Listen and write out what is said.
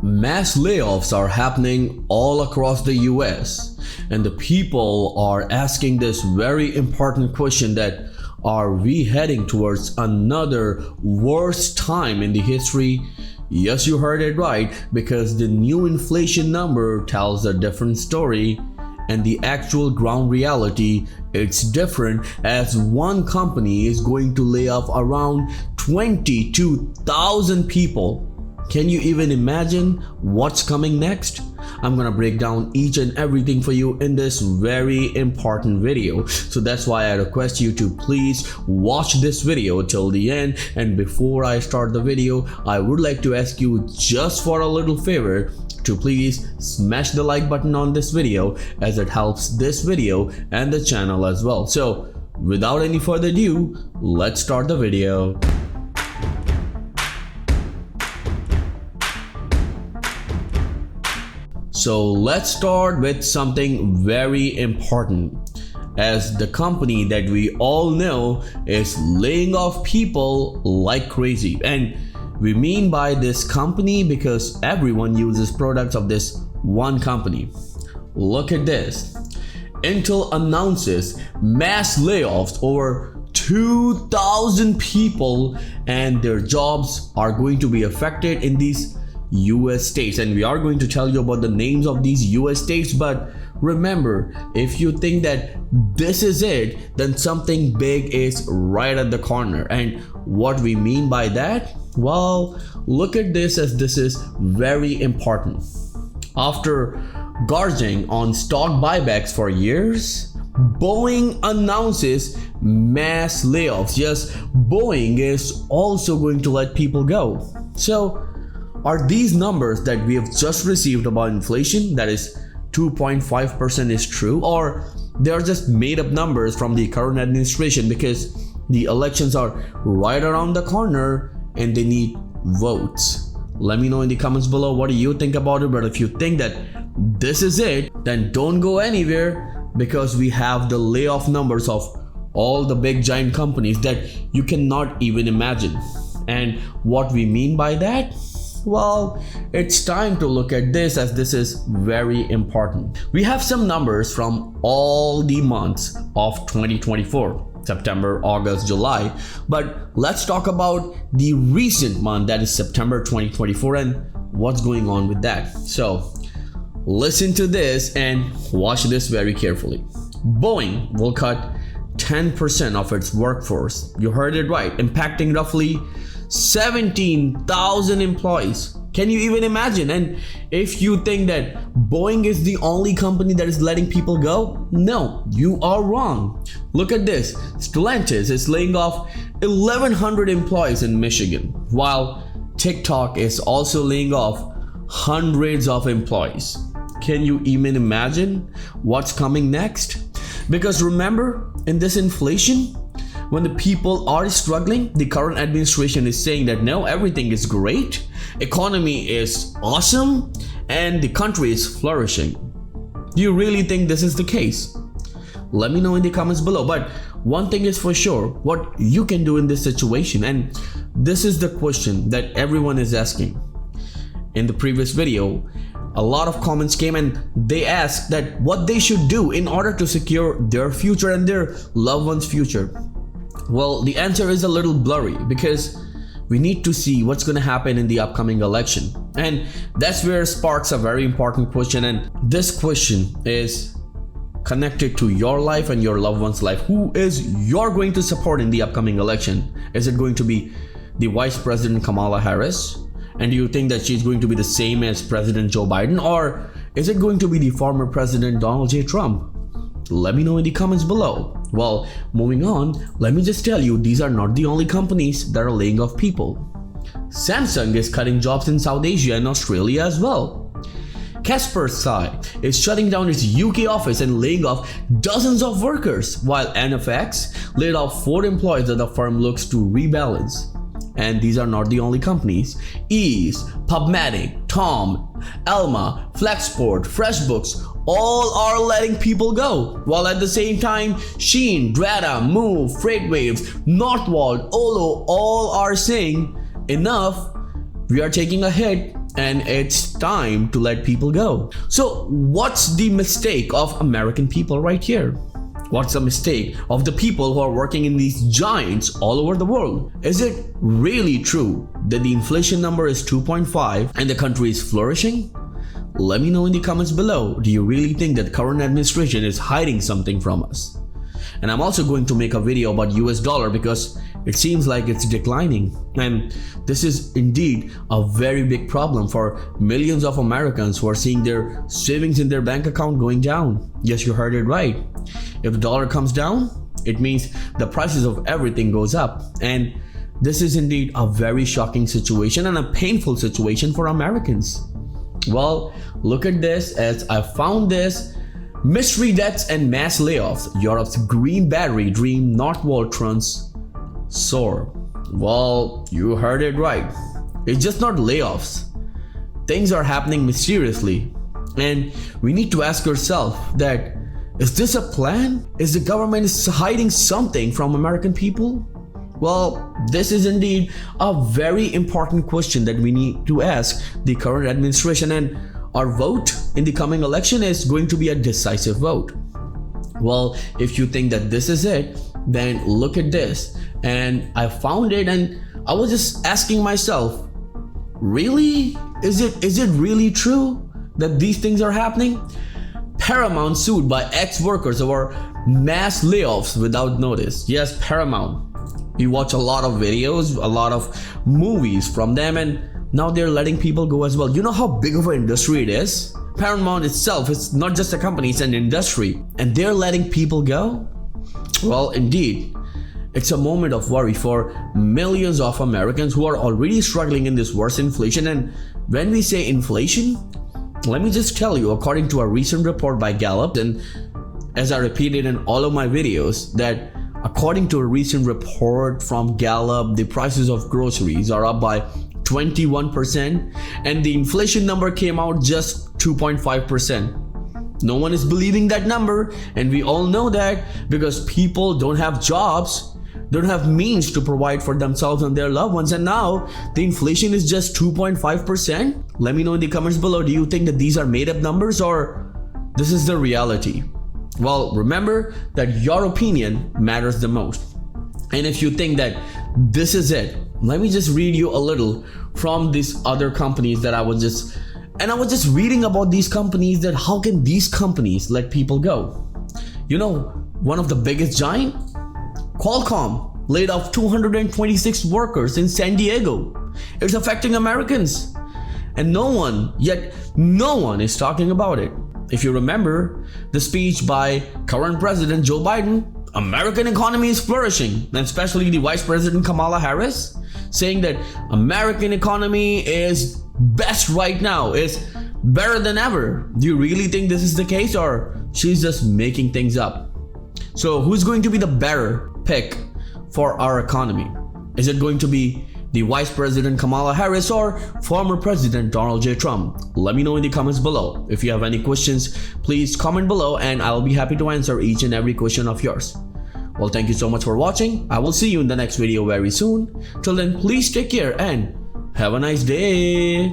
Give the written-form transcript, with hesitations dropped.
Mass layoffs are happening all across the US, and the people are asking this very important question that are we heading towards another worst time in the history? Yes, you heard it right, because the new inflation number tells a different story, and the actual ground reality, it's different, as one company is going to lay off around 22,000 people. Can you even imagine what's coming next? I'm gonna break down each and everything for you in this very important video. So that's why I request you to please watch this video till the end. And before I start the video, I would like to ask you just for a little favor to please smash the like button on this video, as it helps this video and the channel as well. So without any further ado, let's start the video. So let's start with something very important, as the company that we all know is laying off people like crazy. And we mean by this company because everyone uses products of this one company. Look at this. Intel announces mass layoffs over 2,000 people, and their jobs are going to be affected in these US states, and we are going to tell you about the names of these US states. But remember, if you think that this is it, then something big is right at the corner. And what we mean by that? Well, look at this, as this is very important. After gorging on stock buybacks for years, Boeing announces mass layoffs. Yes, Boeing is also going to let people go. So are these numbers that we have just received about inflation, that is 2.5%, is true, or they are just made up numbers from the current administration because the elections are right around the corner and they need votes? Let me know in the comments below what do you think about it. But if you think that this is it, then don't go anywhere, because we have the layoff numbers of all the big giant companies that you cannot even imagine. And what we mean by that? Well, it's time to look at this, as this is very important. We have some numbers from all the months of 2024, September, August, July. But let's talk about the recent month, that is September 2024, and what's going on with that. So listen to this and watch this very carefully. Boeing will cut 10% of its workforce. You heard it right, impacting roughly 17,000 employees. Can you even imagine? And if you think that Boeing is the only company that is letting people go, no, you are wrong. Look at this. Stellantis is laying off 1,100 employees in Michigan, while TikTok is also laying off hundreds of employees. Can you even imagine what's coming next? Because remember, in this inflation, when the people are struggling, the current administration is saying that no, everything is great, economy is awesome, and the country is flourishing. Do you really think this is the case? Let me know in the comments below. But one thing is for sure, what you can do in this situation, and this is the question that everyone is asking. In the previous video, a lot of comments came and they asked that what they should do in order to secure their future and their loved ones' future. Well, the answer is a little blurry, because we need to see what's going to happen in the upcoming election. And that's where sparks a very important question. And this question is connected to your life and your loved one's life. Who is you're going to support in the upcoming election? Is it going to be the Vice President Kamala Harris? And do you think that she's going to be the same as President Joe Biden? Or is it going to be the former President Donald J. Trump? Let me know in the comments below. Well, moving on, let me just tell you, these are not the only companies that are laying off people. Samsung is cutting jobs in South Asia and Australia as well. Kaspersky is shutting down its UK office and laying off dozens of workers, while NFX laid off 4 employees as the firm looks to rebalance. And these are not the only companies. Ease, Pubmatic, Tom, Elma, Flexport, FreshBooks, all are letting people go. While at the same time, Shein, Drata, Move, Freightwaves, Northvolt, Olo all are saying enough. We are taking a hit and it's time to let people go. So what's the mistake of American people right here? What's the mistake of the people who are working in these giants all over the world? Is it really true that the inflation number is 2.5 and the country is flourishing? Let me know in the comments below. Do you really think that the current administration is hiding something from us? And I'm also going to make a video about US dollar because it seems like it's declining. And this is indeed a very big problem for millions of Americans who are seeing their savings in their bank account going down. Yes, you heard it right. If the dollar comes down, it means the prices of everything goes up. And this is indeed a very shocking situation and a painful situation for Americans. Well, look at this as I found this. Mystery deaths and mass layoffs. Europe's green battery dream Northvolt trends soar. Well, you heard it right. It's just not layoffs. Things are happening mysteriously. And we need to ask ourselves that, is this a plan? Is the government hiding something from American people? Well, this is indeed a very important question that we need to ask the current administration, and our vote in the coming election is going to be a decisive vote. Well, if you think that this is it, then look at this. And I found it and I was just asking myself, really? Is it really true that these things are happening? Paramount sued by ex-workers over mass layoffs without notice. Yes, Paramount. We watch a lot of videos, a lot of movies from them, and now they're letting people go as well. You know how big of an industry it is? Paramount itself is not just a company, it's an industry. And they're letting people go? Well, indeed, it's a moment of worry for millions of Americans who are already struggling in this worse inflation. And when we say inflation, let me just tell you, according to a recent report by Gallup, and as I repeated in all of my videos, that according to a recent report from Gallup, the prices of groceries are up by 21%, and the inflation number came out just 2.5%. No one is believing that number, and we all know that because people don't have jobs, don't have means to provide for themselves and their loved ones, and now the inflation is just 2.5%. Let me know in the comments below, do you think that these are made up numbers or this is the reality? Well, remember that your opinion matters the most. And if you think that this is it, let me just read you a little from these other companies that I was just reading about these companies, that how can these companies let people go? You know, one of the biggest giant, Qualcomm, laid off 226 workers in San Diego. It's affecting Americans. And no one is talking about it. If you remember the speech by current President Joe Biden, American economy is flourishing, and especially the Vice President Kamala Harris saying that American economy is best right now, is better than ever. Do you really think this is the case, or she's just making things up? So who's going to be the better pick for our economy? Is it going to be the Vice President Kamala Harris or former President Donald J. Trump? Let me know in the comments below. If you have any questions, please comment below and I'll be happy to answer each and every question of yours. Well, thank you so much for watching. I will see you in the next video very soon. Till then, please take care and have a nice day.